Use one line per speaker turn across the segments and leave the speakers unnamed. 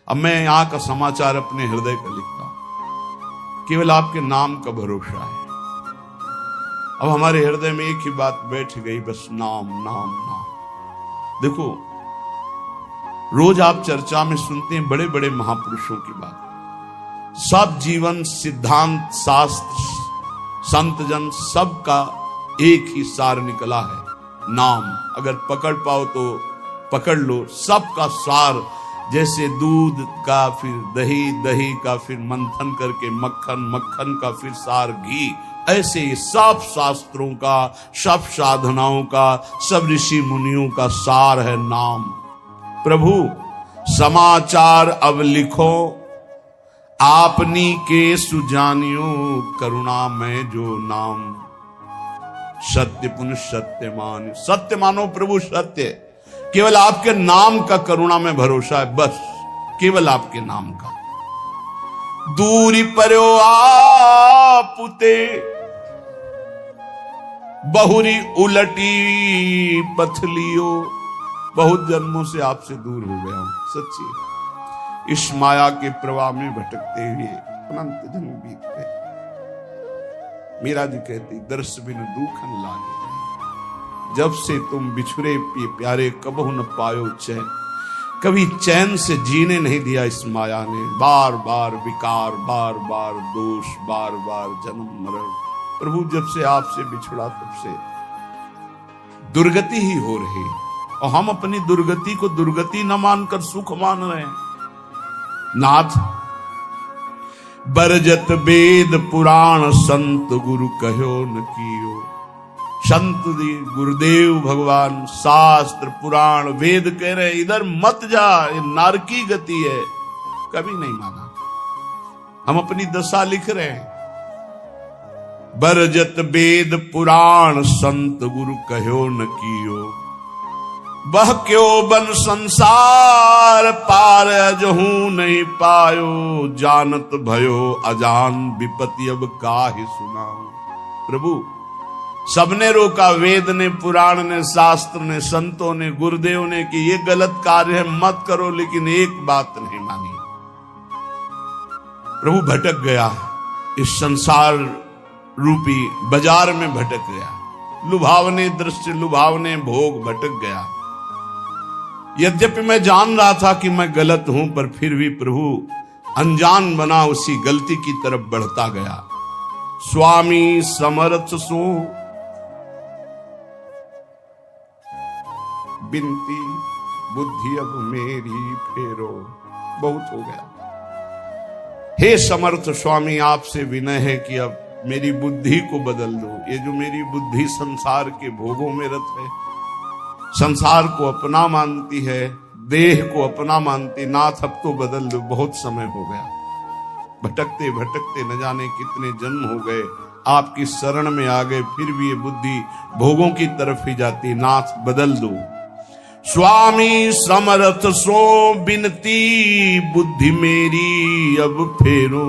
अब मैं यहां का समाचार अपने हृदय का लिखता हूं, केवल आपके नाम का भरोसा है। अब हमारे हृदय में एक ही बात बैठ गई, बस नाम नाम नाम। देखो, रोज आप चर्चा में सुनते हैं बड़े बड़े महापुरुषों की बात, सब जीवन सिद्धांत शास्त्र संत जन सबका एक ही सार निकला है, नाम। अगर पकड़ पाओ तो पकड़ लो, सबका सार। जैसे दूध का फिर दही, दही का फिर मंथन करके मक्खन, मक्खन का फिर सार घी, ऐसे ही सब शास्त्रों का, सब साधनाओं का, सब ऋषि मुनियों का सार है नाम। प्रभु समाचार अब लिखो, आपनी के सुजानियो, करुणा में जो नाम। सत्य पुनः सत्य मान, सत्य मानो प्रभु सत्य। केवल आपके नाम का करुणा में भरोसा है, बस केवल आपके नाम का। दूरी पर्यो आपुते, बहुरी उलटी पथलियो। बहुत जन्मों से आपसे दूर हो गया हूं, सच्ची। इस माया के प्रवाह में भटकते हुए अनंत जन्म बीत गए। मीरा जी कहती, दर्श बिन दुखन लागे, जब से तुम बिछुरे प्यारे कबहु न पायो चैन। कभी चैन से जीने नहीं दिया इस माया ने, बार बार विकार, बार बार दोष, बार बार जन्म मरण। प्रभु जब से आपसे बिछुड़ा तब से दुर्गति ही हो रही, और हम अपनी दुर्गति को दुर्गति न मानकर सुख मान रहे हैं। नाथ बरजत वेद पुराण, संत गुरु कहो न कियो। संत गुरुदेव भगवान शास्त्र पुराण वेद कह रहे इधर मत जा, ये नारकी गति है, कभी नहीं माना। हम अपनी दशा लिख रहे हैं। बरजत वेद पुराण, संत गुरु कहो न कियो। बह क्यों बन संसार पार, अजहू नहीं पायो। जानत भयो अजान, विपत्ति अब काहे सुनाऊं। प्रभु सबने रोका, वेद ने, पुराण ने, शास्त्र ने, संतों ने, गुरुदेव ने कि ये गलत कार्य है, मत करो, लेकिन एक बात नहीं मानी। प्रभु भटक गया, इस संसार रूपी बाजार में भटक गया। लुभावने दृश्य, लुभावने भोग, भटक गया। यद्यपि मैं जान रहा था कि मैं गलत हूं, पर फिर भी प्रभु अनजान बना उसी गलती की तरफ बढ़ता गया। स्वामी समर्थ सो बिनती, बुद्धि अब मेरी फेरो। बहुत हो गया। हे समर्थ स्वामी, आपसे विनय है कि अब मेरी बुद्धि को बदल दो। ये जो मेरी बुद्धि संसार के भोगों में रत है, संसार को अपना मानती है, देह को अपना मानती, नाथ अब तो बदल दो, बहुत समय हो गया। भटकते भटकते न जाने कितने जन्म हो गए, आपकी शरण में आ गए, फिर भी ये बुद्धि भोगों की तरफ ही जाती। नाथ बदल दो। स्वामी समर्थ सो बिनती, बुद्धि मेरी अब फेरो।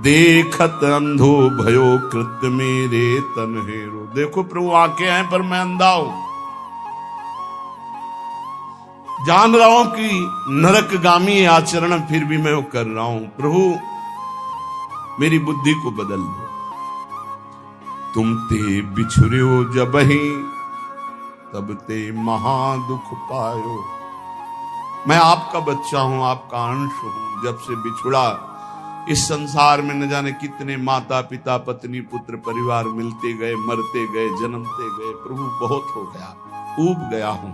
देखत अंधो भयो कृत मेरे तन हेरो। देखो प्रभु आंखें हैं पर मैं अंधा हूं, जान रहा हूं कि नरकगामी आचरण फिर भी मैं वो कर रहा हूं। प्रभु मेरी बुद्धि को बदल दो। तुम ते बिछुर्यो जबहि, तब ते महा दुख पायो। मैं आपका बच्चा हूं, आपका अंश हूं। जब से बिछुड़ा, इस संसार में न जाने कितने माता पिता, पत्नी, पुत्र, परिवार मिलते गए, मरते गए, जन्मते गए। प्रभु बहुत हो गया, ऊब गया हूं।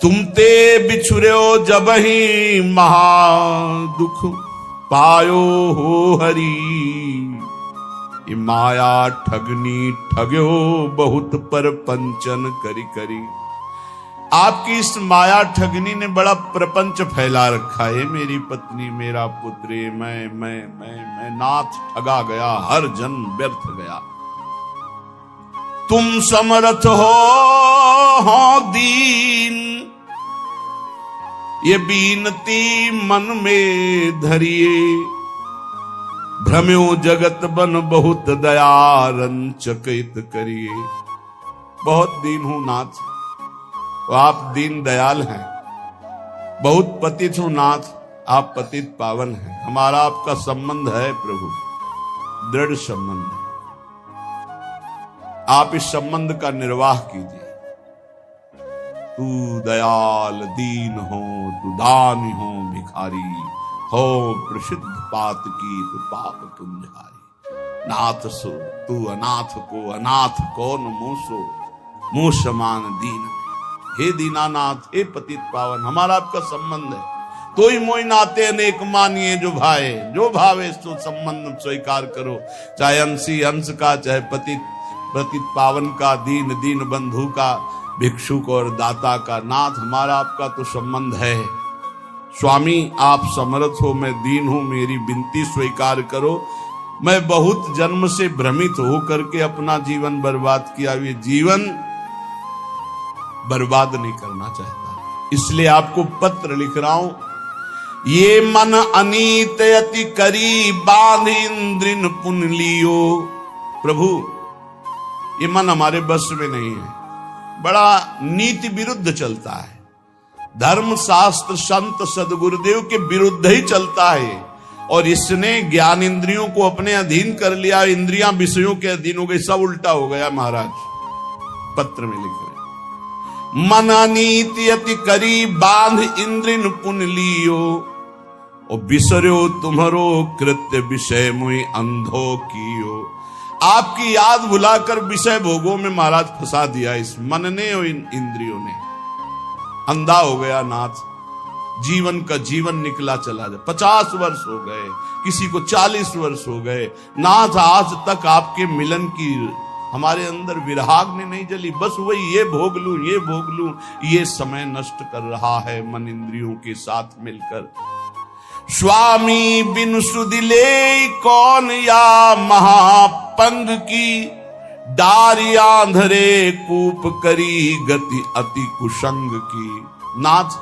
तुम ते बिछुर्यो जबहि, महा दुख पायो हो हरि। ये माया ठगनी ठग्यो, बहुत पर पंचन करी करी। आपकी इस माया ठगनी ने बड़ा प्रपंच फैला रखा है। मेरी पत्नी, मेरा पुत्र, मैं नाथ ठगा गया, हर जन्म व्यर्थ गया। तुम समर्थ हो दीन, ये बीनती मन में धरिए। भ्रम्यो जगत बन बहुत दया, रंचकित करिए। बहुत दीन हूं नाथ, तो आप दीन दयाल हैं। बहुत पतित हूं नाथ, आप पतित पावन हैं, हमारा आपका संबंध है प्रभु, दृढ़ संबंध है। आप इस संबंध का निर्वाह कीजिए। तू दयाल दीन हो, तू दानी हो भिखारी हो, प्रसिद्ध पात की तू पाप पुंजारी। नाथ सो तू अनाथ को, अनाथ कौन मूसो, मुंह समान दीन। हे दीनानाथ, हे पतित पावन, हमारा आपका संबंध है। तो ही मोई नाते अनेक मानिए जो भाए, जो भावे सो संबंध स्वीकार करो। चाहे अंशी अंश का, चाहे पतित पावन का, दीन दीन बंधु का, भिक्षुक और दाता का। नाथ, हमारा आपका तो संबंध है। स्वामी, आप समर्थ हो, मैं दीन हूं, मेरी विनती स्वीकार करो। मैं बहुत जन्म से भ्रमित हो करके अपना जीवन बर्बाद किया, ये जीवन बर्बाद नहीं करना चाहता, इसलिए आपको पत्र लिख रहा हूं। ये मन अनीत अति करी, बांध इंद्रिन पुन लियो। प्रभु, ये मन हमारे बस में नहीं है, बड़ा नीति विरुद्ध चलता है, धर्म शास्त्र संत सदगुरुदेव के विरुद्ध ही चलता है, और इसने ज्ञान इंद्रियों को अपने अधीन कर लिया, इंद्रियां विषयों के अधीन हो गई, सब उल्टा हो गया। महाराज पत्र में लिख रहे, मन अनीति अति करी, बांध इंद्रिन पुन लियो, और बिसरो तुम्हारो कृत्य विषय मुई अंधो कियो। आपकी याद भुलाकर विषय भोगों में महाराज फंसा दिया इस मन ने और इन इंद्रियों ने। अंधा हो गया नाथ, जीवन का जीवन निकला चला जाए। 50 वर्ष हो गए, किसी को 40 वर्ष हो गए नाथ, आज तक आपके मिलन की हमारे अंदर विराग्नि नहीं जली। बस वही ये भोग लूं, ये भोग लूं, ये समय नष्ट कर रहा है मन इंद्रियों के साथ मिलकर। स्वामी बिन सुदिले कौन, या महापंग की, डारिया धरे कूप करी, गति अति कुसंग की। नाथ,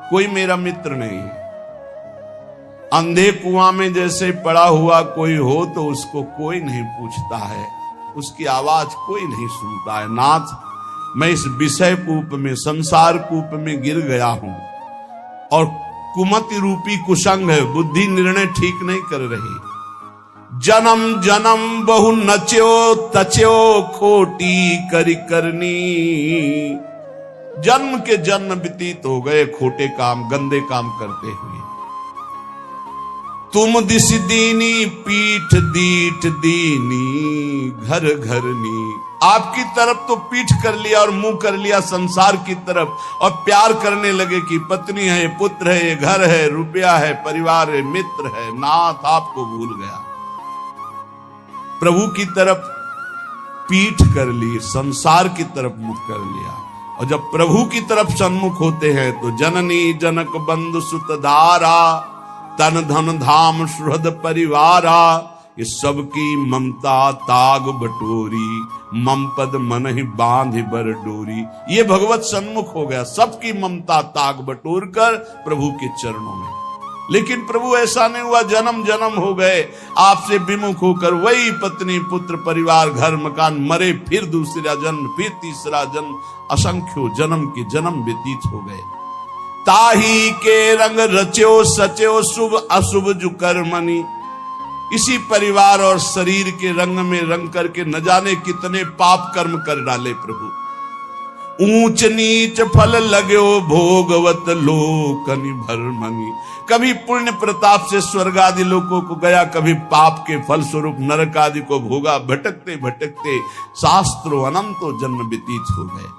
कोई मेरा मित्र नहीं। अंधे कुआं में जैसे पड़ा हुआ कोई हो तो उसको कोई नहीं पूछता है, उसकी आवाज कोई नहीं सुनता है। नाथ, मैं इस विषय कूप में, संसार कूप में गिर गया हूं, और कुमति रूपी कुसंग है, बुद्धि निर्णय ठीक नहीं कर रही। जन्म जन्म बहु नच्यो तच्यो, खोटी करी करनी। जन्म के जन्म व्यतीत हो गए खोटे काम, गंदे काम करते हुए। तुम दिस दीनी, पीठ दीठ दीनी, घर घरनी। आपकी तरफ तो पीठ कर लिया और मुंह कर लिया संसार की तरफ, और प्यार करने लगे कि पत्नी है, पुत्र है, ये घर है, रुपया है, परिवार है, मित्र है। नाथ, आपको भूल गया। प्रभु की तरफ पीठ कर ली, संसार की तरफ मुख कर लिया। और जब प्रभु की तरफ सन्मुख होते हैं तो जननी जनक बंधु सुत दारा, तन धन धाम सुहृद परिवारा। ये सबकी ममता ताग बटोरी, मम पद मन ही बांध बर डोरी। ये भगवत सन्मुख हो गया, सबकी ममता ताग बटोर कर प्रभु के चरणों में। लेकिन प्रभु ऐसा नहीं हुआ, जन्म जन्म हो गए आपसे विमुख होकर, वही पत्नी पुत्र परिवार घर मकान, मरे फिर दूसरा जन्म, फिर तीसरा जन्म, असंख्यों जन्म के जन्म व्यतीत हो गए। ताही के रंग रच्यो सच्यो, शुभ अशुभ जु कर्मनि। इसी परिवार और शरीर के रंग में रंग करके न जाने कितने पाप कर्म कर डाले प्रभु। ऊंच नीच फल लगो भोगवत लोकनि भरमनि। कभी पुण्य प्रताप से स्वर्ग आदि लोकों को गया, कभी पाप के फल स्वरूप नरक आदि को भोगा। भटकते भटकते शास्त्रों अनंतों जन्म व्यतीत हो गए।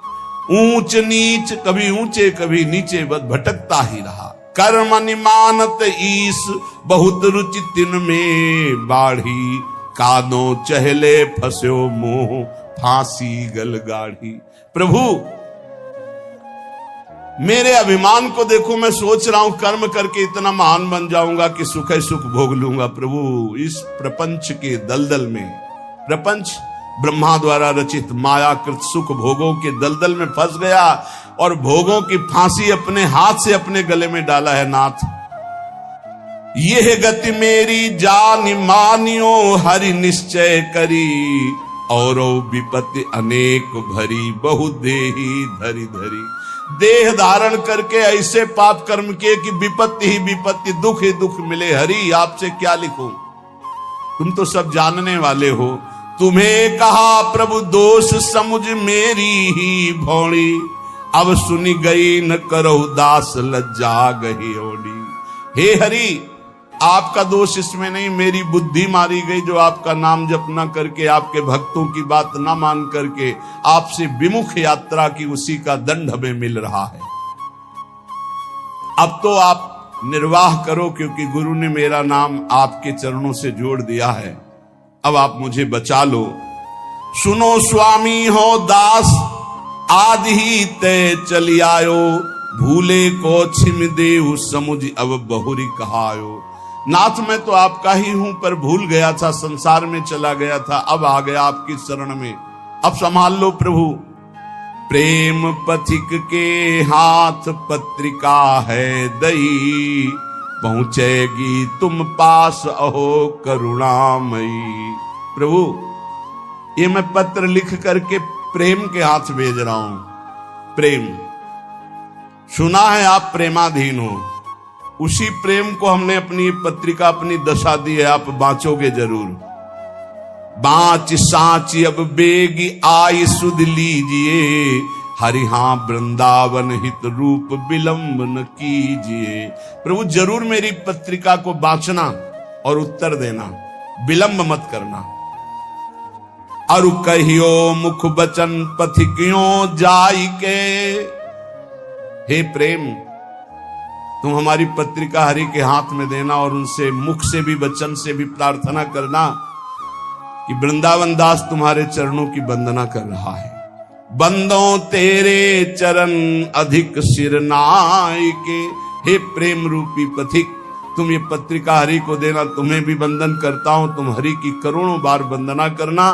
ऊंच नीच, कभी ऊंचे कभी नीचे, बस भटकता ही रहा। कर्म निमानत ईस, बहुत रुचि तिन में बाढ़ी। कादो चहले फस्यो मोह, फांसी गल गाढ़ी। प्रभु, मेरे अभिमान को देखो, मैं सोच रहा हूं कर्म करके इतना महान बन जाऊंगा कि सुख सुख भोग लूंगा। प्रभु, इस प्रपंच के दलदल में, प्रपंच ब्रह्मा द्वारा रचित मायाकृत सुख भोगों के दलदल में फंस गया, और भोगों की फांसी अपने हाथ से अपने गले में डाला है। नाथ, यह गति मेरी जान मानियो, हरि निश्चय करी। और विपत्ति अनेक भरी, बहु देही धरी धरी। देह धारण करके ऐसे पाप कर्म किए कि विपत्ति ही विपत्ति, दुख ही दुख मिले। हरि आपसे क्या लिखूं, तुम तो सब जानने वाले हो। तुम्हें कहा प्रभु दोष समुझ मेरी ही भौड़ी, अब सुनी गई न करो दास लज्जा गही ओढ़ी। हे हरि, आपका दोष इसमें नहीं, मेरी बुद्धि मारी गई जो आपका नाम जप न करके, आपके भक्तों की बात न मान करके आपसे विमुख यात्रा की, उसी का दंड हमें मिल रहा है। अब तो आप निर्वाह करो, क्योंकि गुरु ने मेरा नाम आपके चरणों से जोड़ दिया है। अब आप मुझे बचा लो। सुनो स्वामी हो दास आदि ही तय चली आयो, भूले को छिम देहु समुझ अब बहुरी कहायो। नाथ मैं तो आपका ही हूं, पर भूल गया था, संसार में चला गया था, अब आ गया आपकी शरण में, अब संभाल लो प्रभु। प्रेम पथिक के हाथ पत्रिका है दई, पहुंचेगी तुम पास अहो करुणामयी। प्रभु ये मैं पत्र लिख करके प्रेम के हाथ भेज रहा हूं। प्रेम सुना है आप प्रेमाधीन हो, उसी प्रेम को हमने अपनी पत्रिका, अपनी दशा दी है, आप बांचोगे जरूर। बांच सांची अब बेगी आई सुध लीजिए, हरिहा वृंदावन हित रूप विलंब न कीजिए। प्रभु जरूर मेरी पत्रिका को बांचना और उत्तर देना, विलंब मत करना। अरु कहियो मुख बचन पथिकियों जाई के। हे प्रेम, तुम हमारी पत्रिका हरि के हाथ में देना और उनसे मुख से भी वचन से भी प्रार्थना करना कि वृंदावन दास तुम्हारे चरणों की वंदना कर रहा है। बंदों तेरे चरण अधिक सिर नाई के। हे प्रेम रूपी पथिक, तुम ये पत्रिका हरि को देना, तुम्हें भी वंदन करता हूं, तुम हरि की करोड़ों बार वंदना करना।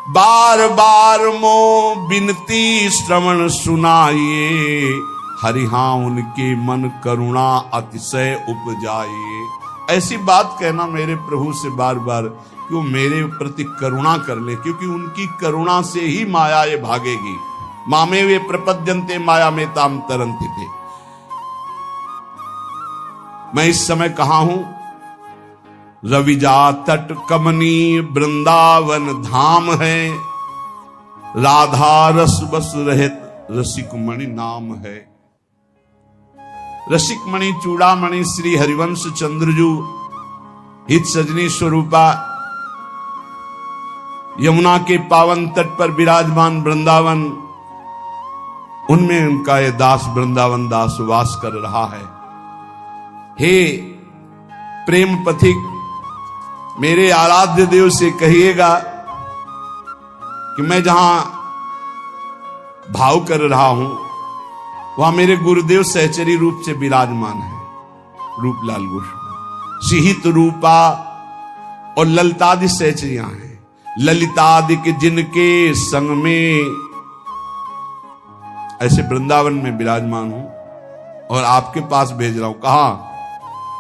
बार बार मो बिनती श्रवण सुनाइए, हरिहा उनके मन करुणा अतिशय उपजाइए। ऐसी बात कहना मेरे प्रभु से बार बार कि वो मेरे प्रति करुणा कर ले, क्योंकि उनकी करुणा से ही माया ये भागेगी। मामे वे प्रपद्यन्ते माया में ताम तरन्ति थे। मैं इस समय कहां हूं? रविजा तट कमनी वृंदावन धाम है, राधा रस बस रहित रसिक मणि नाम है। रसिक मणि चूड़ामणि श्री हरिवंश चंद्रजू हित सजनी स्वरूपा यमुना के पावन तट पर विराजमान वृंदावन, उनमें उनका ये दास वृंदावन दास वास कर रहा है। हे प्रेम पथिक, मेरे आराध्य देव से कहिएगा कि मैं जहां भाव कर रहा हूं वहां मेरे गुरुदेव सहचरी रूप से विराजमान है, रूपलाल गोस्वामी। सिहित रूपा और ललितादि सहचरियां हैं, ललितादि के जिनके संग में ऐसे वृंदावन में विराजमान हूं और आपके पास भेज रहा हूं। कहा?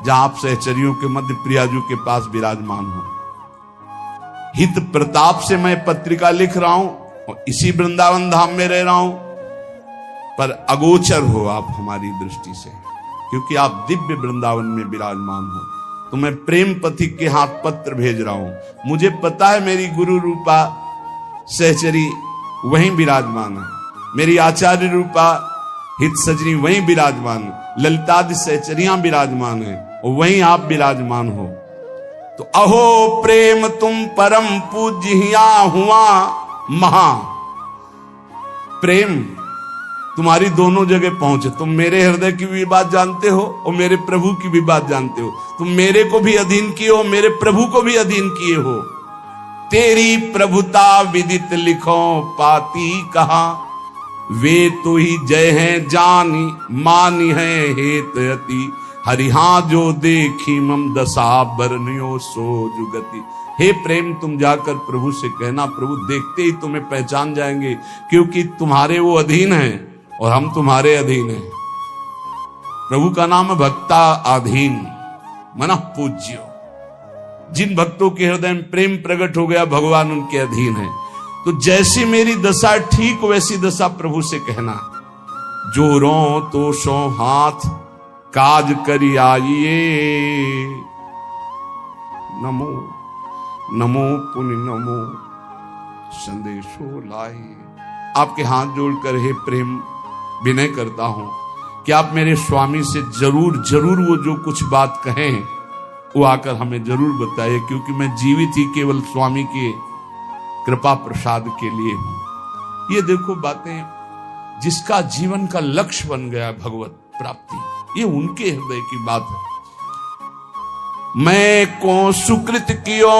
जहां आप सहचरियों के मध्य प्रियाजू के पास विराजमान हो। हित प्रताप से मैं पत्रिका लिख रहा हूं और इसी वृंदावन धाम में रह रहा हूं, पर अगोचर हो आप हमारी दृष्टि से, क्योंकि आप दिव्य वृंदावन में विराजमान हो। तो मैं प्रेम पथिक के हाथ पत्र भेज रहा हूं। मुझे पता है मेरी गुरु रूपा सहचरी वहीं विराजमान है, मेरी आचार्य रूपा हित सजनी वहीं विराजमान, ललितादि सहचरियां विराजमान है और वहीं आप विराजमान हो। तो अहो प्रेम तुम परम पूज्या हुआ महा। प्रेम तुम्हारी दोनों जगह पहुंचे। तुम मेरे हृदय की भी बात जानते हो और मेरे प्रभु की भी बात जानते हो। तुम मेरे को भी अधीन किए हो, मेरे प्रभु को भी अधीन किए हो। तेरी प्रभुता विदित लिखो पाती कहा, वे तो ही जय हैं जानी मानी है हेत यति, हरिहा जो देखी मम दशा बरनियो सो जुगति। हे प्रेम, तुम जाकर प्रभु से कहना, प्रभु देखते ही तुम्हें पहचान जाएंगे, क्योंकि तुम्हारे वो अधीन हैं और हम तुम्हारे अधीन हैं। प्रभु का नाम भक्ता अधीन मन पूज्यो। जिन भक्तों के हृदय में प्रेम प्रकट हो गया, भगवान उनके अधीन है। तो जैसी मेरी दशा ठीक वैसी दशा प्रभु से कहना। जोरों तो सो हाथ काज करी आइए। नमो नमो पुण्य नमो संदेशो लाइए। आपके हाथ जोड़कर हे प्रेम विनय करता हूं कि आप मेरे स्वामी से जरूर जरूर वो जो कुछ बात कहें वो आकर हमें जरूर बताइए, क्योंकि मैं जीवित ही केवल स्वामी के कृपा प्रसाद के लिए हूं। ये देखो बातें, जिसका जीवन का लक्ष्य बन गया भगवत प्राप्ति, ये उनके हृदय की बात है। मैं को सुकृत कियो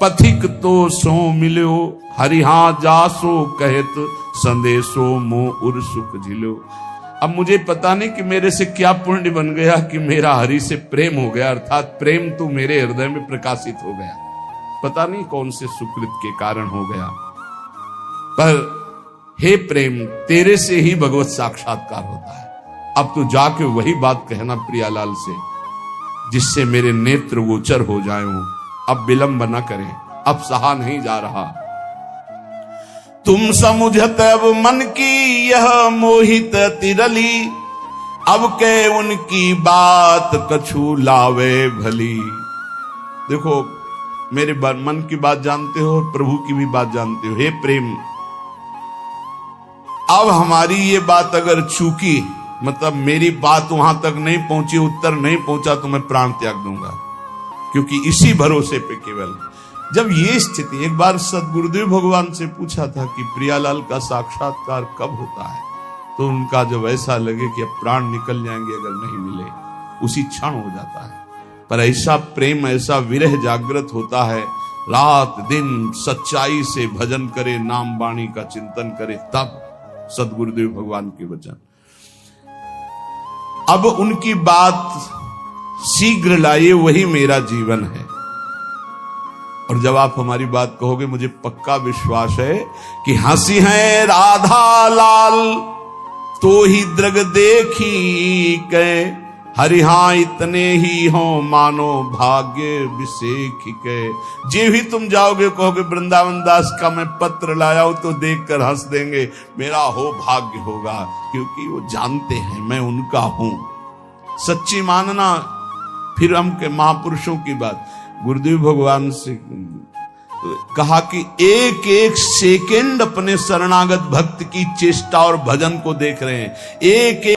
पथिक तो सो मिलो, हरिहा जासो कहत संदेशो मो उर सुख झिलो। अब मुझे पता नहीं कि मेरे से क्या पुण्य बन गया कि मेरा हरि से प्रेम हो गया, अर्थात प्रेम तो मेरे हृदय में प्रकाशित हो गया। पता नहीं कौन से सुकृत के कारण हो गया, पर हे प्रेम, तेरे से ही भगवत साक्षात्कार होता है। अब तो जाके वही बात कहना प्रियालाल से, जिससे मेरे नेत्र गोचर हो जाए। अब विलंब न करें, अब सहा नहीं जा रहा। तुम समुझत अब मन की यह मोहित तिरली, अब के उनकी बात कछु लावे भली। देखो, मेरे मन की बात जानते हो और प्रभु की भी बात जानते हो। हे प्रेम, अब हमारी ये बात अगर चूकी, मतलब मेरी बात वहां तक नहीं पहुंची, उत्तर नहीं पहुंचा, तो मैं प्राण त्याग दूंगा, क्योंकि इसी भरोसे पे केवल। जब ये स्थिति, एक बार सदगुरुदेव भगवान से पूछा था कि प्रियालाल का साक्षात्कार कब होता है, तो उनका जब ऐसा लगे कि अब प्राण निकल जाएंगे अगर नहीं मिले, उसी क्षण हो जाता है। पर ऐसा प्रेम, ऐसा विरह जागृत होता है, रात दिन सच्चाई से भजन करे, नाम वाणी का चिंतन करे, तब सदगुरुदेव भगवान के वचन। अब उनकी बात शीघ्र लाइए, वही मेरा जीवन है। और जब आप हमारी बात कहोगे, मुझे पक्का विश्वास है कि हंसी है राधा लाल तो ही दृग देखी के, हरिहा इतने ही हो मानो भाग्य विशेख के। जे भी तुम जाओगे कहोगे वृंदावन दास का मैं पत्र लाया हूं, तो देखकर हंस देंगे, मेरा हो भाग्य होगा, क्योंकि वो जानते हैं मैं उनका हूं। सच्ची मानना। फिर हम के महापुरुषों की बात, गुरुदेव भगवान से कहा कि एक एक सेकंड अपने शरणागत भक्त की चेष्टा और भजन को देख रहे हैं। एक